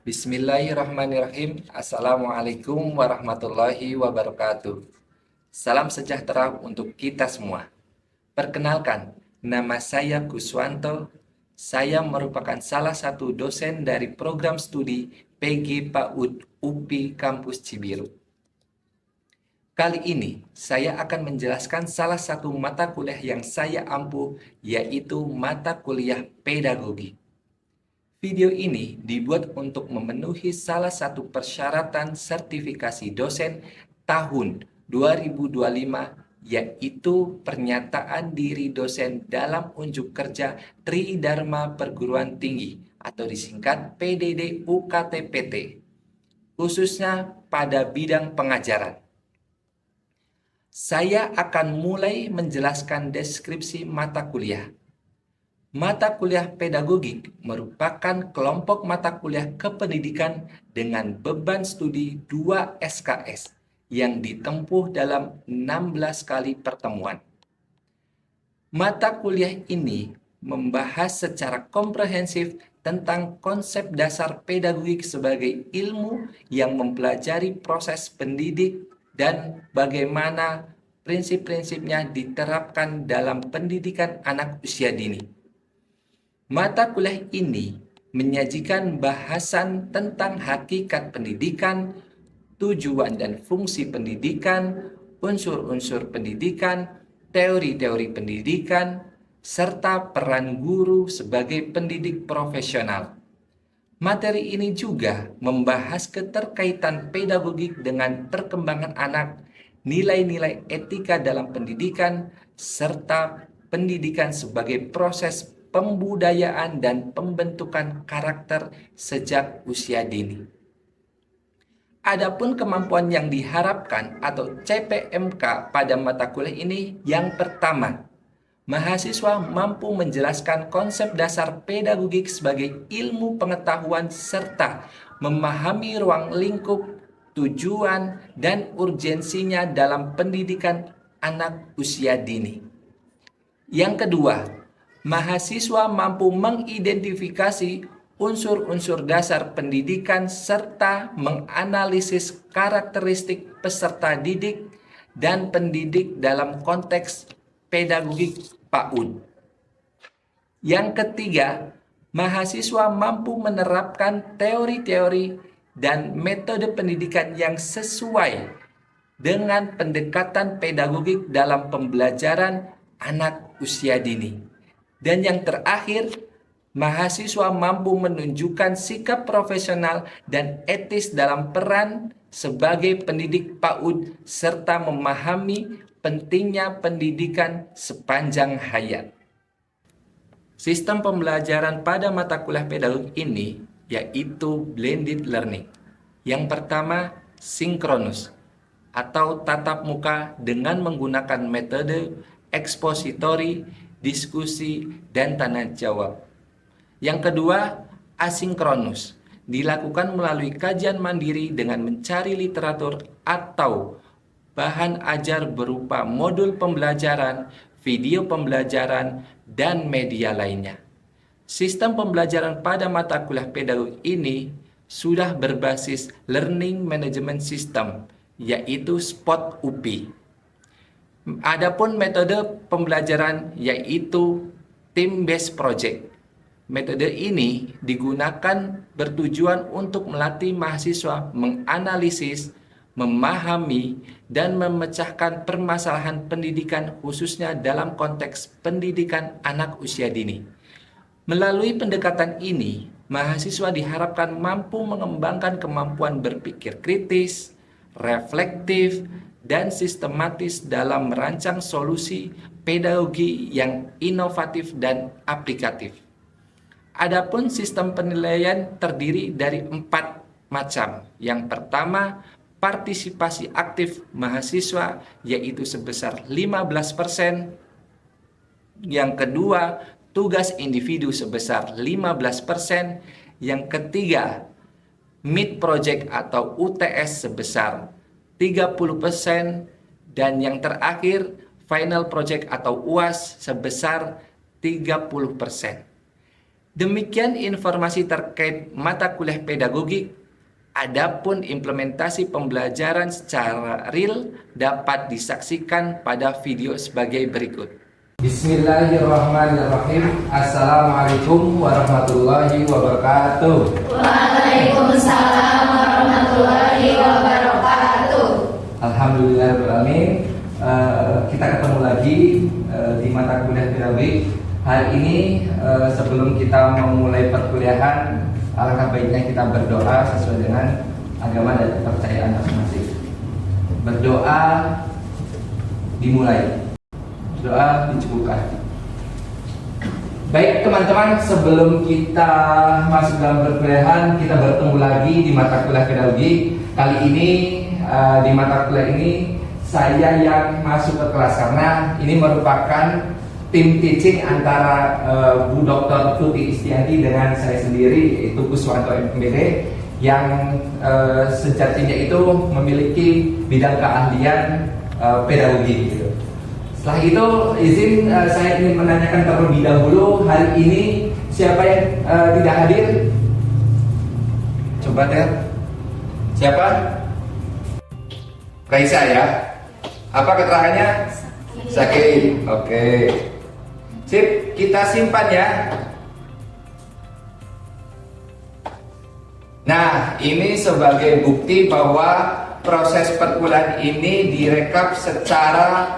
Bismillahirrahmanirrahim. Assalamualaikum warahmatullahi wabarakatuh. Salam sejahtera untuk kita semua. Perkenalkan, nama saya Guswanto. Saya merupakan salah satu dosen dari program studi PG PAUD UPI Kampus Cibiru. Kali ini, saya akan menjelaskan salah satu mata kuliah yang saya ampuh, yaitu mata kuliah pedagogi. Video ini dibuat untuk memenuhi salah satu persyaratan sertifikasi dosen tahun 2025, yaitu pernyataan diri dosen dalam unjuk kerja Tridharma Perguruan Tinggi atau disingkat PDD UKT-PT, khususnya pada bidang pengajaran. Saya akan mulai menjelaskan deskripsi mata kuliah. Mata kuliah pedagogik merupakan kelompok mata kuliah kependidikan dengan beban studi 2 SKS yang ditempuh dalam 16 kali pertemuan. Mata kuliah ini membahas secara komprehensif tentang konsep dasar pedagogik sebagai ilmu yang mempelajari proses pendidik dan bagaimana prinsip-prinsipnya diterapkan dalam pendidikan anak usia dini. Mata kuliah ini menyajikan bahasan tentang hakikat pendidikan, tujuan dan fungsi pendidikan, unsur-unsur pendidikan, teori-teori pendidikan, serta peran guru sebagai pendidik profesional. Materi ini juga membahas keterkaitan pedagogik dengan perkembangan anak, nilai-nilai etika dalam pendidikan, serta pendidikan sebagai proses pembudayaan dan pembentukan karakter sejak usia dini. Adapun kemampuan yang diharapkan atau CPMK pada mata kuliah ini yang pertama, mahasiswa mampu menjelaskan konsep dasar pedagogik sebagai ilmu pengetahuan serta memahami ruang lingkup, tujuan, dan urgensinya dalam pendidikan anak usia dini. Yang kedua, mahasiswa mampu mengidentifikasi unsur-unsur dasar pendidikan serta menganalisis karakteristik peserta didik dan pendidik dalam konteks pedagogik PAUD. Yang ketiga, mahasiswa mampu menerapkan teori-teori dan metode pendidikan yang sesuai dengan pendekatan pedagogik dalam pembelajaran anak usia dini. Dan yang terakhir, mahasiswa mampu menunjukkan sikap profesional dan etis dalam peran sebagai pendidik PAUD serta memahami pentingnya pendidikan sepanjang hayat. Sistem pembelajaran pada mata kuliah pedagogik ini yaitu blended learning. Yang pertama, sinkronus atau tatap muka dengan menggunakan metode ekspositori, diskusi, dan tanya jawab. Yang kedua, asinkronus, dilakukan melalui kajian mandiri dengan mencari literatur atau bahan ajar berupa modul pembelajaran, video pembelajaran, dan media lainnya. Sistem pembelajaran pada mata kuliah pedagogik ini sudah berbasis Learning Management System, yaitu SPOT UPI. Adapun metode pembelajaran yaitu team-based project. Metode ini digunakan bertujuan untuk melatih mahasiswa menganalisis, memahami, dan memecahkan permasalahan pendidikan khususnya dalam konteks pendidikan anak usia dini. Melalui pendekatan ini, mahasiswa diharapkan mampu mengembangkan kemampuan berpikir kritis, reflektif, dan sistematis dalam merancang solusi pedagogi yang inovatif dan aplikatif. Adapun sistem penilaian terdiri dari 4 macam. Yang pertama, partisipasi aktif mahasiswa yaitu sebesar 15%. Yang kedua, tugas individu sebesar 15%. Yang ketiga, mid project atau UTS sebesar 30%, dan yang terakhir final project atau UAS sebesar 30%. Demikian informasi terkait mata kuliah pedagogik. Adapun implementasi pembelajaran secara real dapat disaksikan pada video sebagai berikut. Bismillahirrahmanirrahim. Assalamualaikum warahmatullahi wabarakatuh. Waalaikumsalam warahmatullahi wabarakatuh. Alhamdulillahirrahmanirrahim. Kita ketemu lagi di mata kuliah pedagogik. Hari ini sebelum kita memulai perkuliahan, alangkah baiknya kita berdoa sesuai dengan agama dan kepercayaan masing-masing. Berdoa dimulai, doa dicukupkan. Baik teman-teman, sebelum kita masuk dalam perkuliahan, kita bertemu lagi di mata kuliah pedagogik. Kali ini di mata kuliah ini saya yang masuk ke kelas karena ini merupakan tim teaching antara Bu Dr. Tuti Istianti dengan saya sendiri, yaitu Guswanto MPD, yang sejatinya itu memiliki bidang keahlian pedagogi gitu. Setelah itu izin saya ingin menanyakan terlebih dahulu, hari ini siapa yang tidak hadir? Coba Ter. Siapa? Raisa ya. Apa keterangannya? Sakit. Oke. Sip, kita simpan ya. Nah, ini sebagai bukti bahwa proses perkuliahan ini direkap secara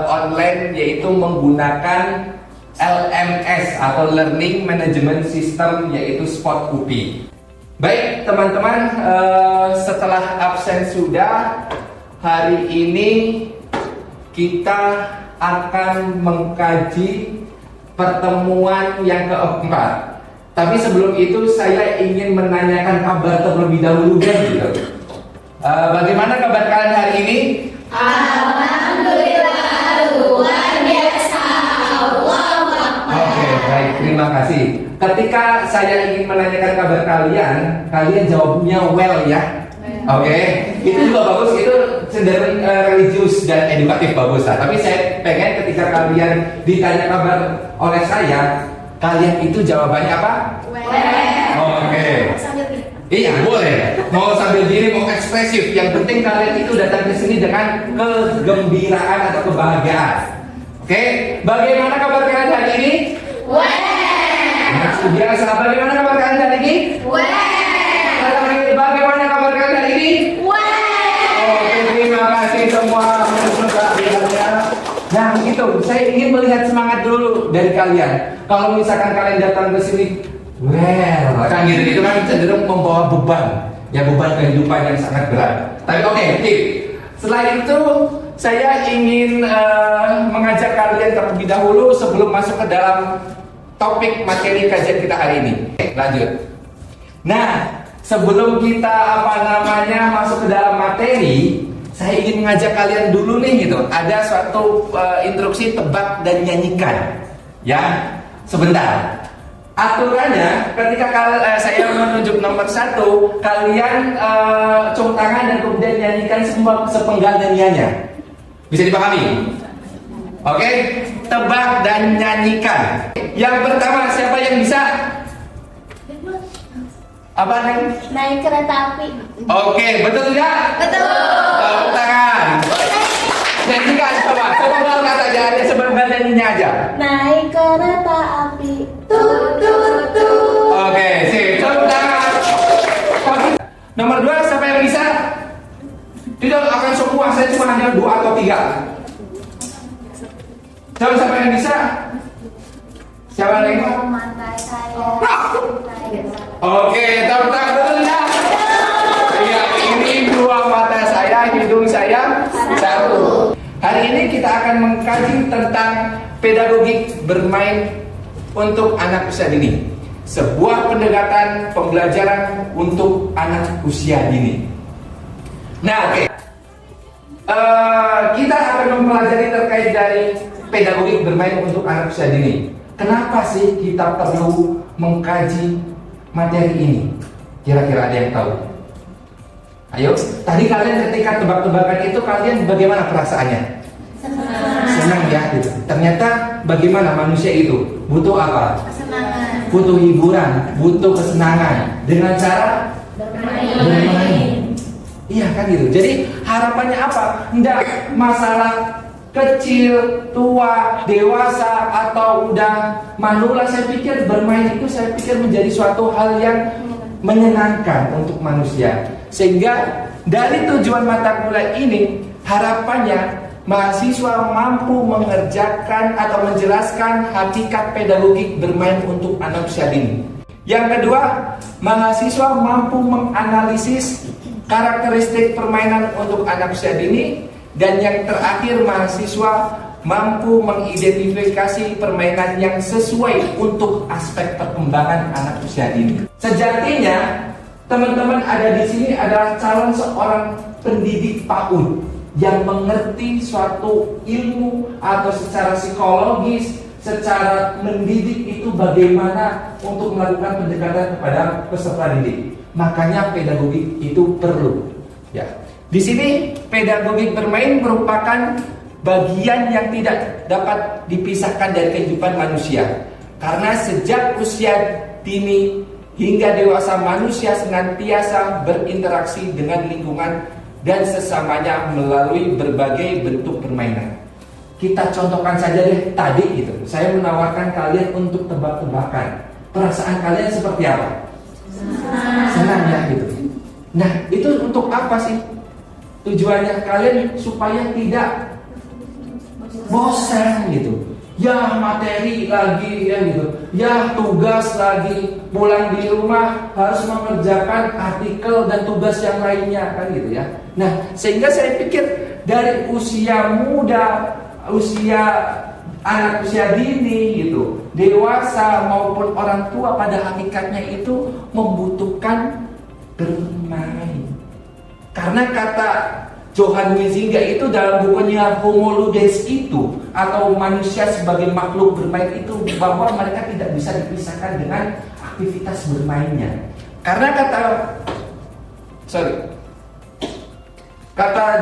online, yaitu menggunakan LMS atau Learning Management System, yaitu Spot UPI. Baik teman-teman, setelah absen sudah, hari ini kita akan mengkaji pertemuan yang keempat. Tapi sebelum itu saya ingin menanyakan kabar terlebih dahulu gitu. Bagaimana kabar kalian hari ini? Alhamdulillah, luar biasa. Allahu Akbar. Oke, baik, terima kasih. Ketika saya ingin menanyakan kabar kalian, kalian jawabnya well ya. Oke, itu juga bagus, itu cenderung religius dan edukatif bagus lah. Tapi saya pengen ketika kalian ditanya kabar oleh saya, kalian itu jawabannya apa? Oke. Iya boleh, mau sambil diri, mau ekspresif. Yang penting kalian itu datang ke sini dengan kegembiraan atau kebahagiaan. Oke, bagaimana kabar kalian hari ini? Biasa, bagaimana kabar kalian hari ini? Bagaimana kabar kalian hari ini? Oke, terima kasih semua. Nah gitu, saya ingin melihat semangat dulu dari kalian. Kalau misalkan kalian datang ke sini, kan gitu, itu kan cenderung membawa beban, ya beban kehidupan yang sangat berat. Tapi oke, tip. Setelah itu saya ingin mengajak kalian terlebih dahulu sebelum masuk ke dalam topik materi kajian kita hari ini. Lanjut. Nah, sebelum kita masuk ke dalam materi, saya ingin mengajak kalian dulu nih gitu. Ada suatu instruksi tebak dan nyanyikan. Ya, sebentar. Aturannya ketika saya menunjuk nomor 1, kalian cung tangan dan kemudian nyanyikan semua sepenggal nyanyiannya. Bisa dipahami? Oke, tebak dan nyanyikan. Yang pertama siapa yang bisa? Apa Neng? Naik kereta api. Oke, betul tidak? Betul. Tepuk tangan. Nyanyikan coba. Sepenggal kata aja, ada sepenggal nyanyinya aja. Naik kereta api. Tut tut tut. Oke, sip. Tepuk tangan. Nomor 2 siapa yang bisa? Tidak akan semua, saya cuma hanya 2 atau 3. Siapa yang bisa? Siapa lagi? Mata saya. Oke, tepuk tangan betul ya. Iya, ini 2 mata saya, hidung saya 1. Hari ini kita akan mengkaji tentang pedagogik bermain untuk anak usia dini. Sebuah pendekatan pembelajaran untuk anak usia dini. Nah, oke. Kita akan mempelajari terkait dari pedagogik bermain untuk anak usia dini. Kenapa sih kita perlu mengkaji materi ini? Kira-kira ada yang tahu? Ayo, tadi kalian ketika tebak-tebakan itu kalian bagaimana perasaannya? Senang ya gitu. Ternyata bagaimana manusia itu butuh apa? Kesenangan. butuh hiburan, butuh kesenangan dengan cara bermain. Iya kan gitu. Jadi harapannya apa? Enggak masalah kecil, tua, dewasa atau udah manula. Saya pikir bermain itu menjadi suatu hal yang menyenangkan untuk manusia. Sehingga dari tujuan mata kuliah ini harapannya mahasiswa mampu mengerjakan atau menjelaskan hakikat pedagogik bermain untuk anak usia dini. Yang kedua, mahasiswa mampu menganalisis karakteristik permainan untuk anak usia dini. Dan yang terakhir, mahasiswa mampu mengidentifikasi permainan yang sesuai untuk aspek perkembangan anak usia dini. Sejatinya, teman-teman ada di sini adalah calon seorang pendidik PAUD yang mengerti suatu ilmu atau secara psikologis, secara mendidik itu bagaimana untuk melakukan pendekatan kepada peserta didik. Makanya pedagogik itu perlu. Ya, di sini pedagogik bermain merupakan bagian yang tidak dapat dipisahkan dari kehidupan manusia. Karena sejak usia dini hingga dewasa manusia senantiasa berinteraksi dengan lingkungan dan sesamanya melalui berbagai bentuk permainan. Kita contohkan saja deh tadi gitu. Saya menawarkan kalian untuk tebak-tebakan. Perasaan kalian seperti apa? Senang ya gitu. Nah, itu untuk apa sih? Tujuannya kalian supaya tidak bosan gitu. Ya materi lagi ya gitu. Ya tugas lagi. Pulang di rumah harus mengerjakan artikel dan tugas yang lainnya kan gitu ya. Nah, sehingga saya pikir dari usia muda, usia anak usia dini gitu, dewasa maupun orang tua pada hakikatnya itu membutuhkan bermain. Karena kata Johann Huizinga itu dalam bukunya Homo Ludens itu, atau manusia sebagai makhluk bermain itu, bahwa mereka tidak bisa dipisahkan dengan aktivitas bermainnya. Karena kata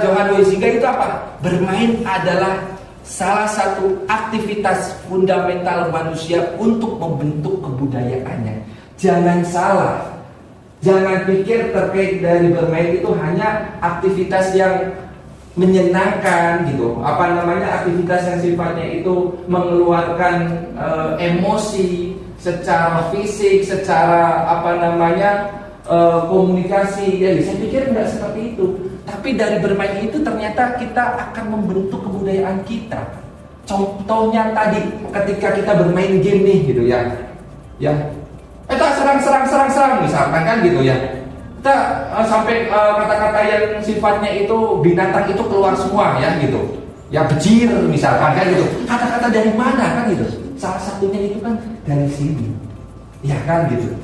Johann Huizinga itu apa? Bermain adalah salah satu aktivitas fundamental manusia untuk membentuk kebudayaannya. Jangan salah. Jangan pikir terkait dari bermain itu hanya aktivitas yang menyenangkan gitu. Aktivitas yang sifatnya itu mengeluarkan emosi secara fisik, secara komunikasi. Ya, saya pikir tidak seperti itu. Tapi dari bermain itu ternyata kita akan membentuk kebudayaan kita. Contohnya tadi ketika kita bermain game nih gitu ya. Ya. Serang misalkan kan gitu ya. Kita sampai kata-kata yang sifatnya itu binatang itu keluar semua ya gitu. Ya bejir misalkan kan gitu. Kata-kata dari mana kan gitu. Salah satunya itu kan dari sini. Ya kan gitu.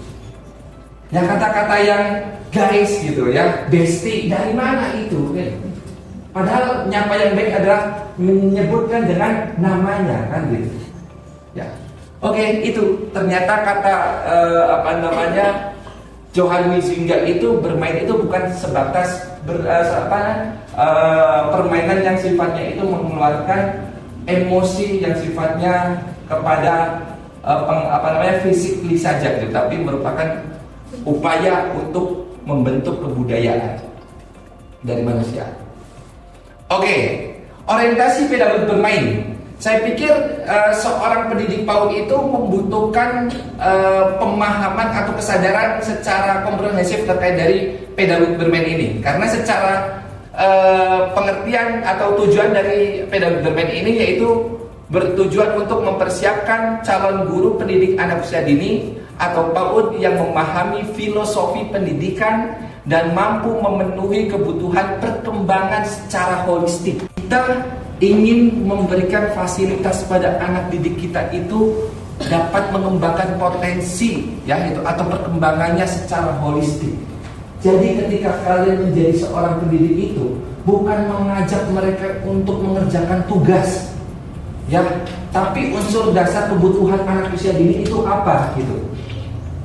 Ya kata-kata yang guys gitu ya, bestie dari mana itu? Padahal nyapa yang baik adalah menyebutkan dengan namanya kan gitu. Ya. Oke, itu ternyata kata Johann Huizinga itu bermain itu bukan sebatas permainan yang sifatnya itu mengeluarkan emosi yang sifatnya kepada fisikly saja gitu, tapi merupakan upaya untuk membentuk kebudayaan dari manusia. Oke, orientasi pedagogi bermain. Saya pikir seorang pendidik PAUD itu membutuhkan pemahaman atau kesadaran secara komprehensif terkait dari pedagogi bermain ini. Karena secara pengertian atau tujuan dari pedagogi bermain ini yaitu bertujuan untuk mempersiapkan calon guru pendidik anak usia dini atau PAUD yang memahami filosofi pendidikan dan mampu memenuhi kebutuhan perkembangan secara holistik. Kita ingin memberikan fasilitas pada anak didik kita itu dapat mengembangkan potensi ya itu atau perkembangannya secara holistik. Jadi ketika kalian menjadi seorang pendidik itu bukan mengajak mereka untuk mengerjakan tugas ya, tapi unsur dasar kebutuhan anak usia dini itu apa gitu?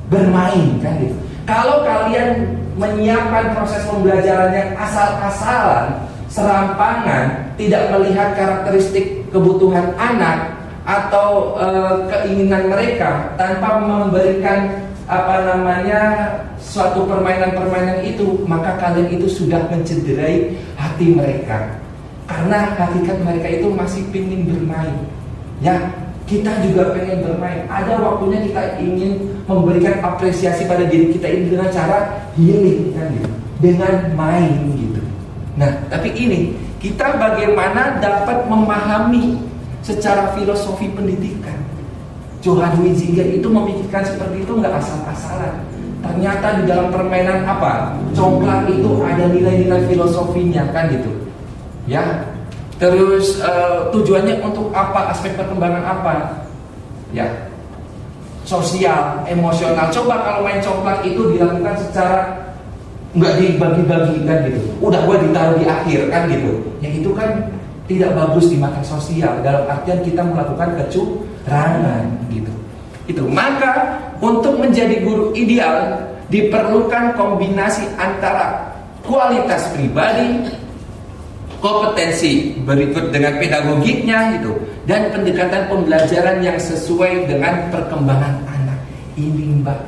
Bermain kan gitu. Kalau kalian menyiapkan proses pembelajaran yang asal-asalan, serampangan, tidak melihat karakteristik kebutuhan anak atau keinginan mereka tanpa memberikan suatu permainan-permainan itu, maka kalian itu sudah mencederai hati mereka. Karena hakikat mereka itu masih ingin bermain. Ya, kita juga pengen bermain. Ada waktunya kita ingin memberikan apresiasi pada diri kita ini dengan cara healing kan gitu, dengan main gitu. Nah, tapi ini kita bagaimana dapat memahami secara filosofi pendidikan. Johann Huizinga itu memikirkan seperti itu nggak asal-asalan. Ternyata di dalam permainan congklak itu ada nilai-nilai filosofinya kan gitu. Ya. Terus tujuannya untuk apa? Aspek perkembangan apa? Ya. Sosial, emosional. Coba kalau main congklak itu dilakukan secara nggak dibagi-bagi kan gitu. Udah gue ditaruh di akhir kan gitu. Yang itu kan tidak bagus di mata sosial. Dalam artian kita melakukan kecurangan gitu. Itu maka untuk menjadi guru ideal diperlukan kombinasi antara kualitas pribadi, kompetensi berikut dengan pedagogiknya gitu, dan pendekatan pembelajaran yang sesuai dengan perkembangan anak. Ini Mbak.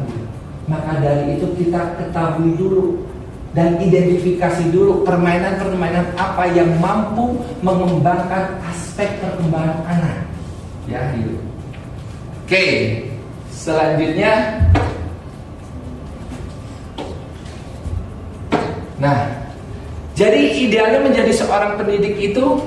Maka dari itu kita ketahui dulu dan identifikasi dulu permainan-permainan apa yang mampu mengembangkan aspek perkembangan anak. Ya gitu. Oke, selanjutnya. Nah, jadi idealnya menjadi seorang pendidik itu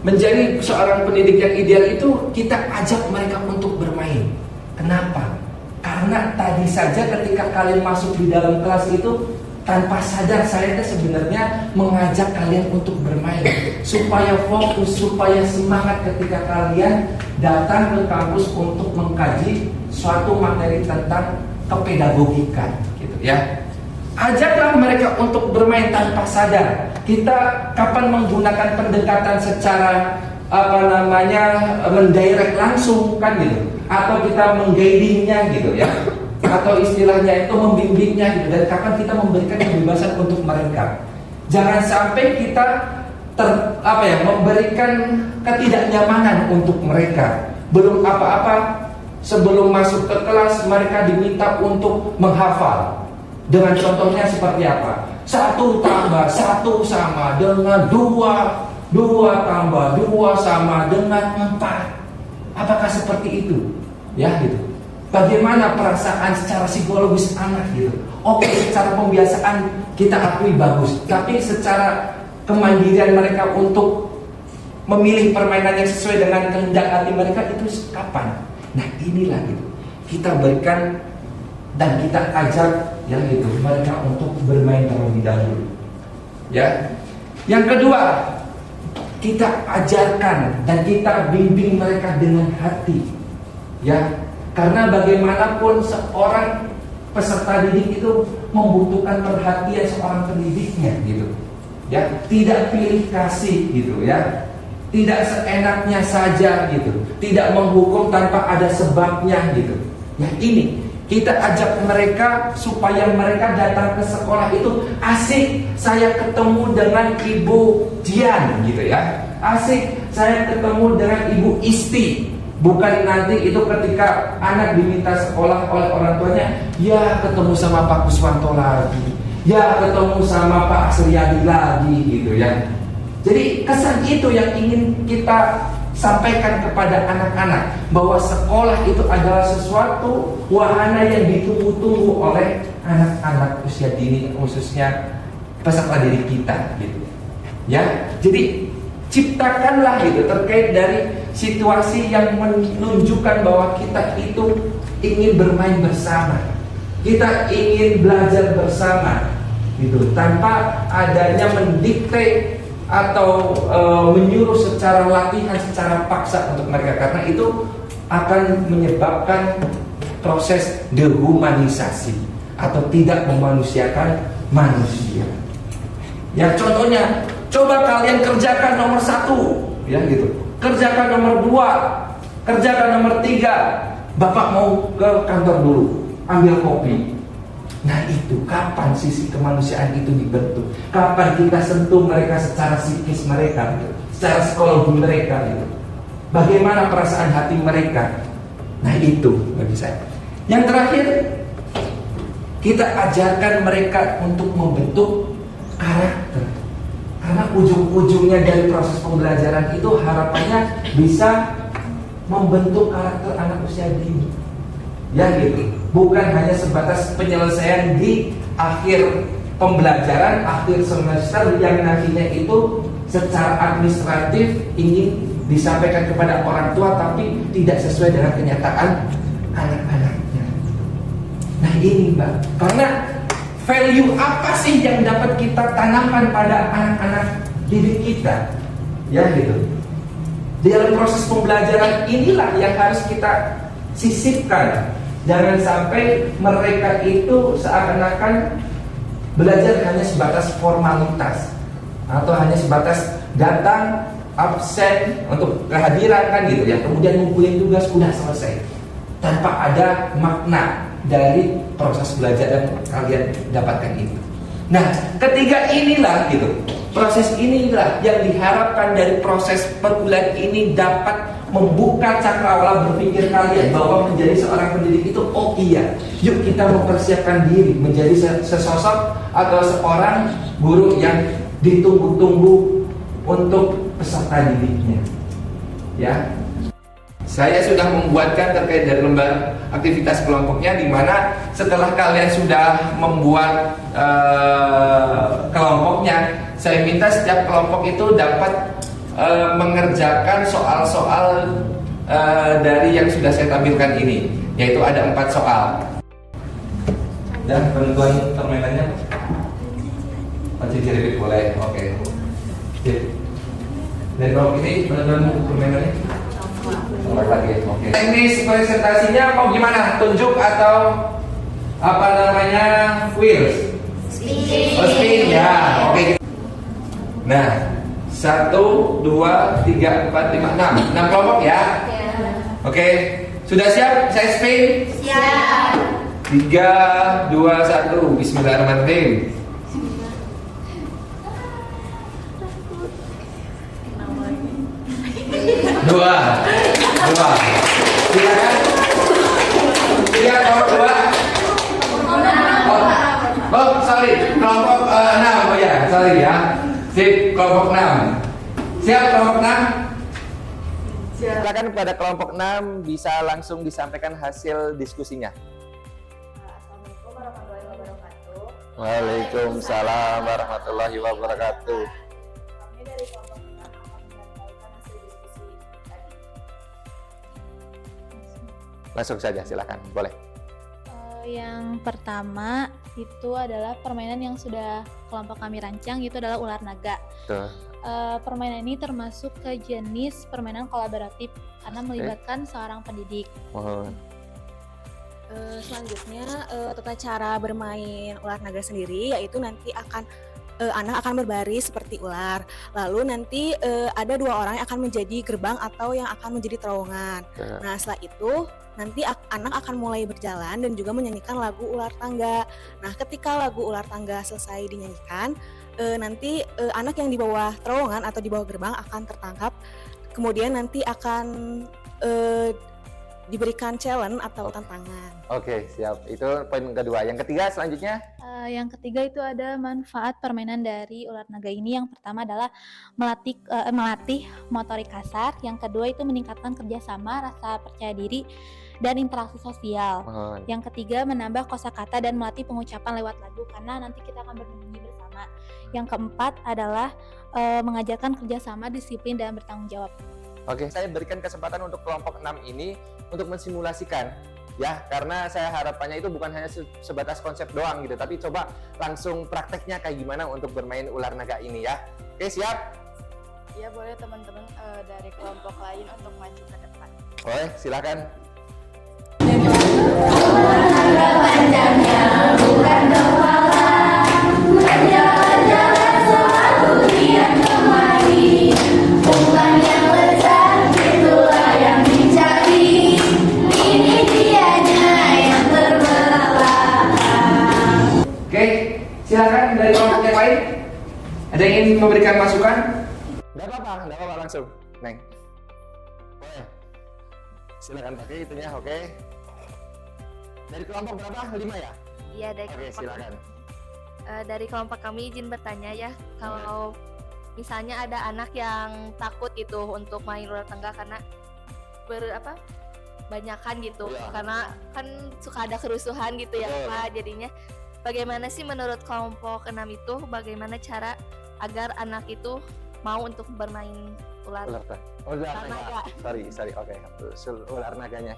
menjadi seorang pendidik yang ideal itu kita ajak mereka untuk bermain. Kenapa? Karena tadi saja ketika kalian masuk di dalam kelas itu tanpa sadar saya sebenarnya mengajak kalian untuk bermain supaya fokus, supaya semangat ketika kalian datang ke kampus untuk mengkaji suatu materi tentang kepedagogikan gitu ya. Ajaklah mereka untuk bermain tanpa sadar. Kita kapan menggunakan pendekatan secara mendirect langsung kan gitu, atau kita mengguidingnya gitu ya, atau istilahnya itu membimbingnya gitu, dan kapan kita memberikan kebebasan untuk mereka. Jangan sampai kita memberikan ketidaknyamanan untuk mereka. Belum apa-apa, sebelum masuk ke kelas mereka diminta untuk menghafal. Dengan contohnya seperti apa? 1 tambah 1 sama dengan 2, 2 tambah 2 sama dengan 4. Apakah seperti itu? Ya gitu. Bagaimana perasaan secara psikologis anak gitu? Oke, secara pembiasaan kita akui bagus, tapi secara kemandirian mereka untuk memilih permainan yang sesuai dengan kehendak hati mereka itu kapan? Nah inilah gitu. Kita berikan dan kita ajak ya gitu mereka untuk bermain terlebih dahulu. Ya. Yang kedua, kita ajarkan dan kita bimbing mereka dengan hati. Ya. Karena bagaimanapun seorang peserta didik itu membutuhkan perhatian seorang pendidiknya gitu. Ya, tidak pilih kasih gitu ya. Tidak seenaknya saja gitu. Tidak menghukum tanpa ada sebabnya gitu. Ya ini kita ajak mereka supaya mereka datang ke sekolah itu asik. Saya ketemu dengan Ibu Dian gitu ya. Asik saya ketemu dengan Ibu Isti. Bukan nanti itu ketika anak diminta sekolah oleh orang tuanya, ya ketemu sama Pak Kuswanto lagi, ya ketemu sama Pak Suryadi lagi gitu ya. Jadi kesan itu yang ingin kita sampaikan kepada anak-anak, bahwa sekolah itu adalah sesuatu wahana yang ditunggu-tunggu oleh anak-anak usia dini, khususnya peserta didik kita gitu. Ya, jadi ciptakanlah gitu terkait dari situasi yang menunjukkan bahwa kita itu ingin bermain bersama, kita ingin belajar bersama gitu, tanpa adanya mendikte atau menyuruh secara latihan, secara paksa untuk mereka, karena itu akan menyebabkan proses dehumanisasi atau tidak memanusiakan manusia. Ya contohnya, coba kalian kerjakan nomor 1 ya gitu, kerjakan nomor 2, kerjakan nomor 3. Bapak mau ke kantor dulu, ambil kopi. Nah itu, kapan sisi kemanusiaan itu dibentuk? Kapan kita sentuh mereka secara psikis mereka, gitu, secara psikologi mereka, gitu. Bagaimana perasaan hati mereka? Nah itu bagi saya. Yang terakhir, kita ajarkan mereka untuk membentuk karakter. Karena ujung-ujungnya dari proses pembelajaran itu harapannya bisa membentuk karakter anak usia dini. Ya gitu. Bukan hanya sebatas penyelesaian di akhir pembelajaran, akhir semester yang nantinya itu secara administratif ingin disampaikan kepada orang tua tapi tidak sesuai dengan kenyataan anak-anaknya. Nah ini Mbak, karena value apa sih yang dapat kita tanamkan pada anak-anak didik kita? Ya gitu. Di dalam proses pembelajaran inilah yang harus kita sisipkan. Jangan sampai mereka itu seakan-akan belajar hanya sebatas formalitas atau hanya sebatas datang, absen untuk kehadiran kan gitu ya. Kemudian ngumpulin tugas udah selesai tanpa ada makna dari proses belajar yang kalian dapatkan itu. Nah, ketiga inilah gitu. Proses inilah yang diharapkan dari proses perkuliahan ini dapat membuka cakrawala berpikir kalian bahwa menjadi seorang pendidik itu oh iya, yuk kita mempersiapkan diri menjadi sesosok atau seorang guru yang ditunggu-tunggu untuk peserta didiknya. Ya. Saya sudah membuatkan terkait dari lembar aktivitas kelompoknya, di mana setelah kalian sudah membuat kelompoknya, saya minta setiap kelompok itu dapat mengerjakan soal-soal dari yang sudah saya tampilkan ini, yaitu ada 4 soal. Dan penentuan permainannya masih repeat boleh, oke. Dan kelompok ini penentuan permainannya lagi, oke. Teknis presentasinya mau gimana? Tunjuk atau apa namanya? Wheels? Spin. Oh, spin ya, oke. Nah, 1, 2, 3, 4, 5, 6 kelompok ya? Oke, sudah siap? Saya spin? Siap. 3, 2, 1, bismillahirrahmanirrahim. Dua. Silakan. Siap kelompok 2. Oh, sorry, kelompok 6. Oh ya, sorry ya. Sip, kelompok 6. Siap kelompok 6? Silakan kepada kelompok 6 bisa langsung disampaikan hasil diskusinya. Assalamualaikum warahmatullahi wabarakatuh. Waalaikumsalam warahmatullahi wabarakatuh. Kami dari kelompok 6 akan menyampaikan hasil diskusi tadi. Langsung saja, silakan, boleh. Yang pertama itu adalah permainan yang sudah kelompok kami rancang, itu adalah ular naga. Permainan ini termasuk ke jenis permainan kolaboratif karena melibatkan seorang pendidik. Selanjutnya tata cara bermain ular naga sendiri yaitu nanti anak akan berbaris seperti ular. Lalu nanti ada 2 orang yang akan menjadi gerbang atau yang akan menjadi terowongan. Nah setelah itu nanti anak akan mulai berjalan dan juga menyanyikan lagu ular tangga. Nah ketika lagu ular tangga selesai dinyanyikan, nanti anak yang di bawah terowongan atau di bawah gerbang akan tertangkap. Kemudian nanti akan diberikan challenge atau tantangan. Oke, siap. Itu poin kedua. Yang ketiga selanjutnya? Yang ketiga itu ada manfaat permainan dari ular naga ini. Yang pertama adalah melatih motorik kasar. Yang kedua itu meningkatkan kerjasama, rasa percaya diri, dan interaksi sosial. Yang ketiga menambah kosakata dan melatih pengucapan lewat lagu karena nanti kita akan bernyanyi bersama. Yang keempat adalah mengajarkan kerjasama, disiplin, dan bertanggung jawab. Oke, saya berikan kesempatan untuk kelompok 6 ini untuk mensimulasikan ya, karena saya harapannya itu bukan hanya sebatas konsep doang gitu, tapi coba langsung prakteknya kayak gimana untuk bermain ular naga ini ya. Oke, siap? Ya boleh teman-teman dari kelompok lain untuk maju ke depan. Boleh, silakan. Panjangnya bukan kepala, berjalan-jalan selalu kian kemari. Bukan yang lezat, itulah yang dicari. Ini dianya yang terbelakang. ingin memberikan masukan? Nggak apa-apa langsung, Neng. Boleh. Silakan pakai itunya, oke. Dari kelompok berapa? 5 ya? Iya, dari Oke, kelompok. silakan. Dari kelompok kami izin bertanya ya, kalau misalnya ada anak yang takut itu untuk main ular tangga karena banyakan gitu, Iya. karena kan suka ada kerusuhan gitu ya Betul. Pak. Jadinya bagaimana sih menurut kelompok 6 itu, bagaimana cara agar anak itu mau untuk bermain ular Ular naga? naga. Sorry, oke. Ular naganya.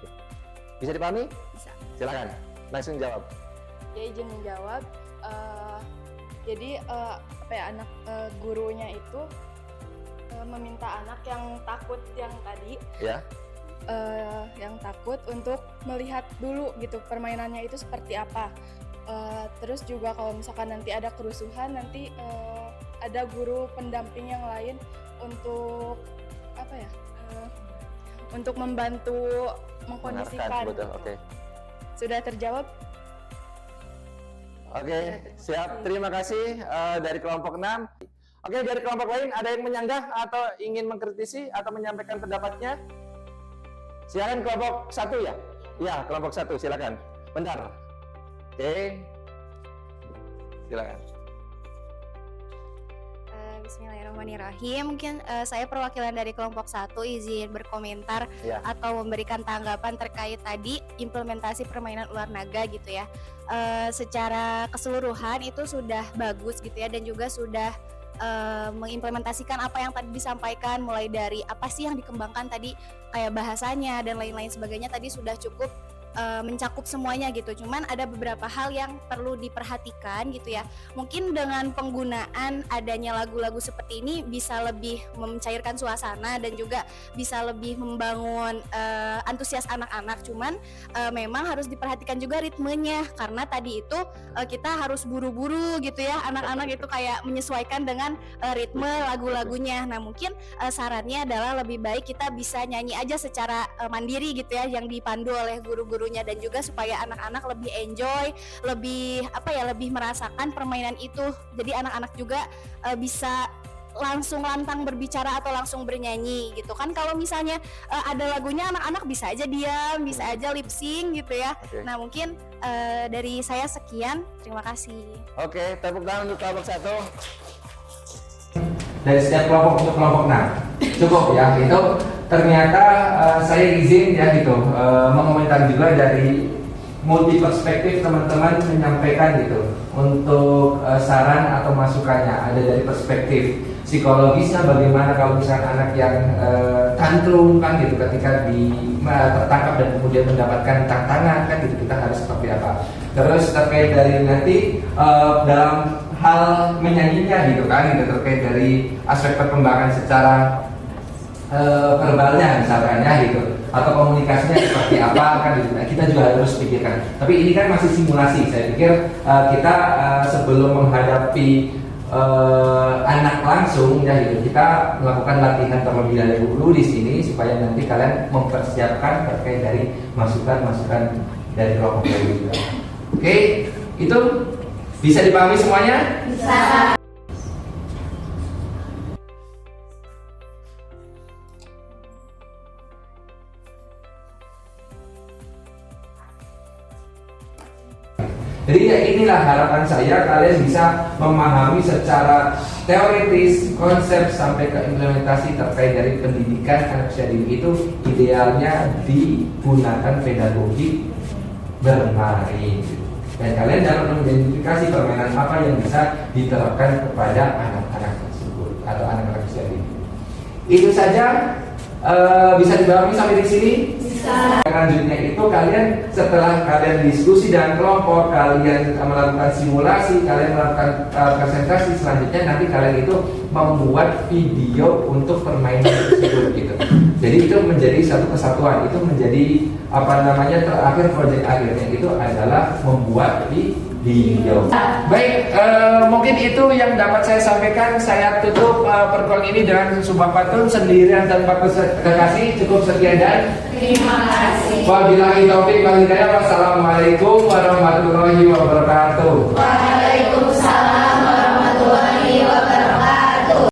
Bisa dipahami? Bisa. Silakan, langsung jawab. Ya, izin menjawab. Jadi anak gurunya itu meminta anak yang takut yang tadi, Ya. yang takut untuk melihat dulu gitu permainannya itu seperti apa. Terus juga kalau misalkan nanti ada kerusuhan, nanti ada guru pendamping yang lain untuk untuk membantu mengkondisikan. Betul, gitu. oke. Sudah terjawab? Oke, siap. Terima kasih dari kelompok 6. Oke, dari kelompok lain ada yang menyanggah atau ingin mengkritisi atau menyampaikan pendapatnya? Silakan kelompok 1 ya? Ya, kelompok 1 silakan. Bentar. Oke. Silakan. Bismillahirrahmanirrahim. Mungkin saya perwakilan dari kelompok 1 izin berkomentar Ya. atau memberikan tanggapan terkait tadi implementasi permainan ular naga gitu ya. Secara keseluruhan itu sudah bagus gitu ya, dan juga sudah mengimplementasikan apa yang tadi disampaikan, mulai dari apa sih yang dikembangkan tadi kayak bahasanya dan lain-lain sebagainya tadi sudah cukup mencakup semuanya gitu. Cuman ada beberapa hal yang perlu diperhatikan gitu ya. Mungkin dengan penggunaan adanya lagu-lagu seperti ini bisa lebih mencairkan suasana dan juga bisa lebih membangun antusias anak-anak. Cuman memang harus diperhatikan juga ritmenya, karena tadi itu kita harus buru-buru gitu ya. Anak-anak itu kayak menyesuaikan dengan ritme lagu-lagunya. Nah, mungkin sarannya adalah lebih baik kita bisa nyanyi aja secara mandiri gitu ya, yang dipandu oleh guru-gurunya, dan juga supaya anak-anak lebih enjoy, lebih lebih merasakan permainan itu. Jadi anak-anak juga bisa langsung lantang berbicara atau langsung bernyanyi gitu kan. Kalau misalnya ada lagunya, anak-anak bisa aja diam, bisa aja lip sync gitu ya. Oke. Nah, mungkin dari saya sekian, terima kasih. Oke, tepuk tangan untuk kelompok 1. Dari setiap kelompok untuk kelompok 6 cukup ya. Itu ternyata saya izin ya gitu mengomentari juga dari multi perspektif teman-teman menyampaikan gitu untuk saran atau masukannya. Ada dari perspektif psikologisnya, bagaimana kalau misalnya anak yang tantrum kan gitu ketika tertangkap dan kemudian mendapatkan tantangan kan gitu, kita harus seperti apa. Terus terkait dari nanti dalam hal menyanyinya gitu kan gitu, terkait dari aspek perkembangan secara verbalnya misalnya gitu, atau komunikasinya seperti apa kan gitu. Nah, kita juga harus pikirkan. Tapi ini kan masih simulasi. Saya pikir kita sebelum menghadapi anak langsung ya gitu, kita melakukan latihan terlebih dahulu di sini supaya nanti kalian mempersiapkan terkait dari masukan-masukan dari kelompok juga. Oke, itu bisa dipahami semuanya? Bisa. Jadi ya inilah harapan saya, kalian bisa memahami secara teoritis konsep sampai ke implementasi terkait dari pendidikan anak usia dini itu idealnya digunakan pedagogi bermain. Dan kalian dapat mengidentifikasi permainan apa yang bisa diterapkan kepada anak-anak tersebut atau anak-anak usia dini. Itu saja. Bisa dipahami sampai di sini? Bisa. Selanjutnya itu kalian setelah kalian diskusi dengan kelompok, kalian melakukan simulasi, kalian melakukan presentasi, selanjutnya nanti kalian itu membuat video untuk permainan tersebut gitu. Jadi itu menjadi satu kesatuan, itu menjadi terakhir proyek akhirnya itu adalah membuat video. Baik, mungkin itu yang dapat saya sampaikan. Saya tutup pertemuan ini dengan sumpah pantun sendirian tanpa kekasih. Cukup sekian dan Terima kasih. wabillahi taufik wal hidayah. Wassalamualaikum warahmatullahi wabarakatuh.